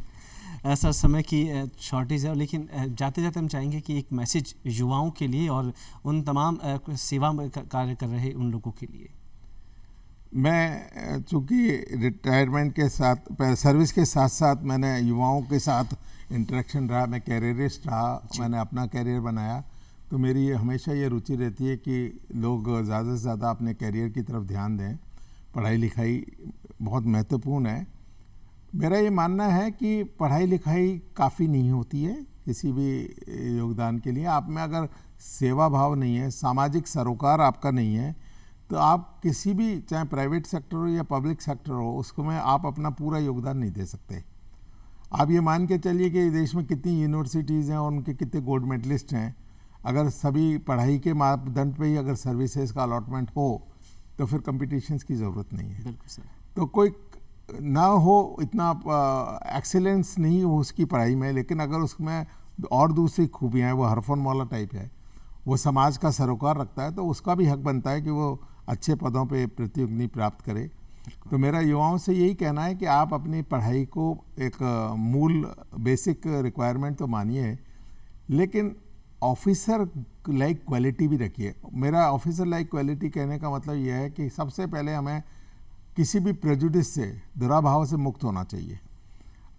ऐसा समय की शॉर्टेज है। लेकिन जाते जाते हम चाहेंगे कि एक मैसेज युवाओं के लिए और उन तमाम सेवा में कार्य कर रहे उन लोगों के लिए। मैं चूँकि रिटायरमेंट के साथ, सर्विस के साथ साथ मैंने युवाओं के साथ इंटरेक्शन रहा, मैं कैरियरिस्ट रहा, मैंने अपना कैरियर बनाया, तो मेरी हमेशा ये रुचि रहती है कि लोग ज़्यादा से ज़्यादा अपने कैरियर की तरफ ध्यान दें। पढ़ाई लिखाई बहुत महत्वपूर्ण है। मेरा ये मानना है कि पढ़ाई लिखाई काफ़ी नहीं होती है किसी भी योगदान के लिए। आप में अगर सेवा भाव नहीं है, सामाजिक सरोकार आपका नहीं है, तो आप किसी भी, चाहे प्राइवेट सेक्टर हो या पब्लिक सेक्टर हो, उसमें आप अपना पूरा योगदान नहीं दे सकते। आप ये मान के चलिए कि देश में कितनी यूनिवर्सिटीज़ हैं और उनके कितने गोल्ड मेडलिस्ट हैं, अगर सभी पढ़ाई के मापदंड पे ही अगर सर्विसेज का अलॉटमेंट हो तो फिर कंपटीशंस की ज़रूरत नहीं है। बिल्कुल सर। तो कोई ना हो, इतना एक्सीलेंस नहीं हो उसकी पढ़ाई में, लेकिन अगर उसमें और दूसरी खूबियाँ हैं, वो हरफन मौला टाइप है, वो समाज का सरोकार रखता है, तो उसका भी हक बनता है कि वो अच्छे पदों पे प्रतियोगिता प्राप्त करे। तो मेरा युवाओं से यही कहना है कि आप अपनी पढ़ाई को एक मूल बेसिक रिक्वायरमेंट तो मानिए, लेकिन ऑफिसर लाइक क्वालिटी भी रखिए। मेरा ऑफिसर लाइक क्वालिटी कहने का मतलब यह है कि सबसे पहले हमें किसी भी प्रेजुडिस से, दुराभाव से मुक्त होना चाहिए।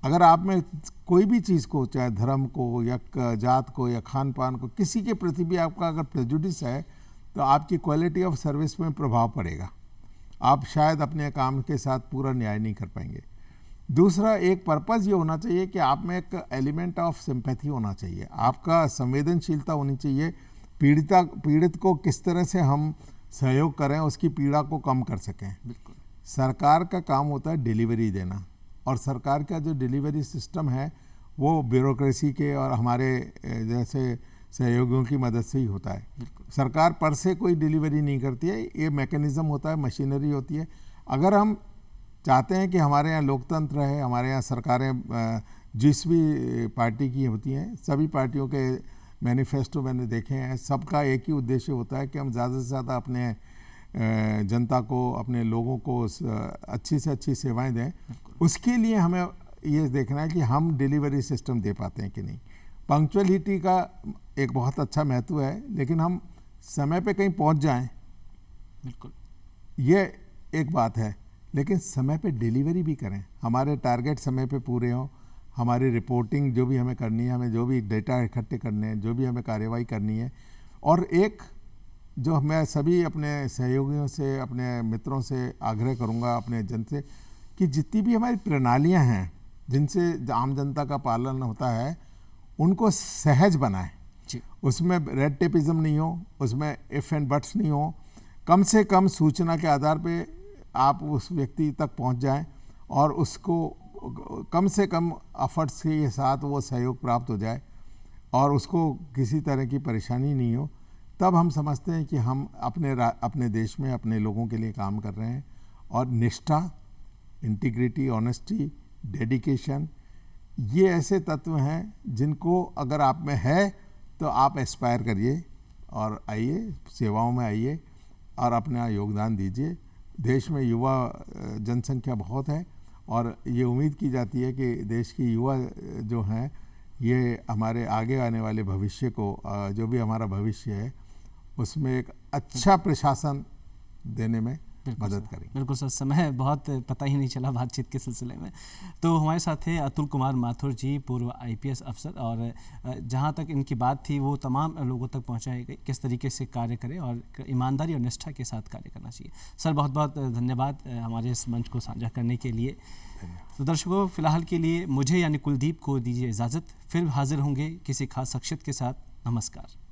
अगर आप में कोई भी चीज़ को, चाहे धर्म को या जात को या खान पान को, किसी के प्रति भी आपका अगर प्रेजुडिस है, तो आपकी क्वालिटी ऑफ सर्विस में प्रभाव पड़ेगा। आप शायद अपने काम के साथ पूरा न्याय नहीं कर पाएंगे। दूसरा, एक पर्पज़ ये होना चाहिए कि आप में एक एलिमेंट ऑफ सिंपैथी होना चाहिए, आपका संवेदनशीलता होनी चाहिए। पीड़ित को किस तरह से हम सहयोग करें, उसकी पीड़ा को कम कर सकें। बिल्कुल। सरकार का काम होता है डिलीवरी देना, और सरकार का जो डिलीवरी सिस्टम है वो ब्यूरोक्रेसी के और हमारे जैसे सहयोगियों की मदद से ही होता है। सरकार पर से कोई डिलीवरी नहीं करती है, ये मैकेनिज़्म होता है, मशीनरी होती है। अगर हम चाहते हैं कि हमारे यहाँ लोकतंत्र है, हमारे यहाँ सरकारें जिस भी पार्टी की होती हैं, सभी पार्टियों के मैनिफेस्टो मैंने देखे हैं, सबका एक ही उद्देश्य होता है कि हम ज़्यादा से ज़्यादा अपने जनता को, अपने लोगों को अच्छी से अच्छी सेवाएं दें। उसके लिए हमें ये देखना है कि हम डिलीवरी सिस्टम दे पाते हैं कि नहीं। पंक्चुअलिटी का एक बहुत अच्छा महत्व है, लेकिन हम समय पे कहीं पहुंच जाएं, बिल्कुल, ये एक बात है, लेकिन समय पे डिलीवरी भी करें, हमारे टारगेट समय पे पूरे हों, हमारी रिपोर्टिंग जो भी हमें करनी है, हमें जो भी डेटा इकट्ठे करने हैं, जो भी हमें कार्रवाई करनी है। और एक जो मैं सभी अपने सहयोगियों से, अपने मित्रों से आग्रह करूंगा, अपने जन से, कि जितनी भी हमारी प्रणालियां हैं जिनसे आम जनता का पालन होता है, उनको सहज बनाएं। उसमें रेड टेपिज्म नहीं हो, उसमें इफ एंड बट्स नहीं हो, कम से कम सूचना के आधार पे आप उस व्यक्ति तक पहुंच जाएं और उसको कम से कम एफर्ट्स के साथ वो सहयोग प्राप्त हो जाए और उसको किसी तरह की परेशानी नहीं हो। तब हम समझते हैं कि हम अपने देश में अपने लोगों के लिए काम कर रहे हैं। और निष्ठा, इंटीग्रिटी, ऑनेस्टी, डेडिकेशन, ये ऐसे तत्व हैं जिनको अगर आप में है तो आप एस्पायर करिए और आइए, सेवाओं में आइए और अपना योगदान दीजिए। देश में युवा जनसंख्या बहुत है और ये उम्मीद की जाती है कि देश की युवा जो हैं ये हमारे आगे आने वाले भविष्य को, जो भी हमारा भविष्य है, उसमें एक अच्छा प्रशासन देने में मदद करें। बिल्कुल सर, समय बहुत पता ही नहीं चला बातचीत के सिलसिले में। तो हमारे साथ थे अतुल कुमार माथुर जी, पूर्व IPS अफसर, और जहां तक इनकी बात थी वो तमाम लोगों तक पहुंचाई गई, किस तरीके से कार्य करें और ईमानदारी और निष्ठा के साथ कार्य करना चाहिए। सर बहुत बहुत धन्यवाद हमारे इस मंच को साझा करने के लिए। तो दर्शकों, फिलहाल के लिए मुझे यानी कुलदीप को दीजिए इजाज़त, फिर हाजिर होंगे किसी खास शख्सियत के साथ। नमस्कार।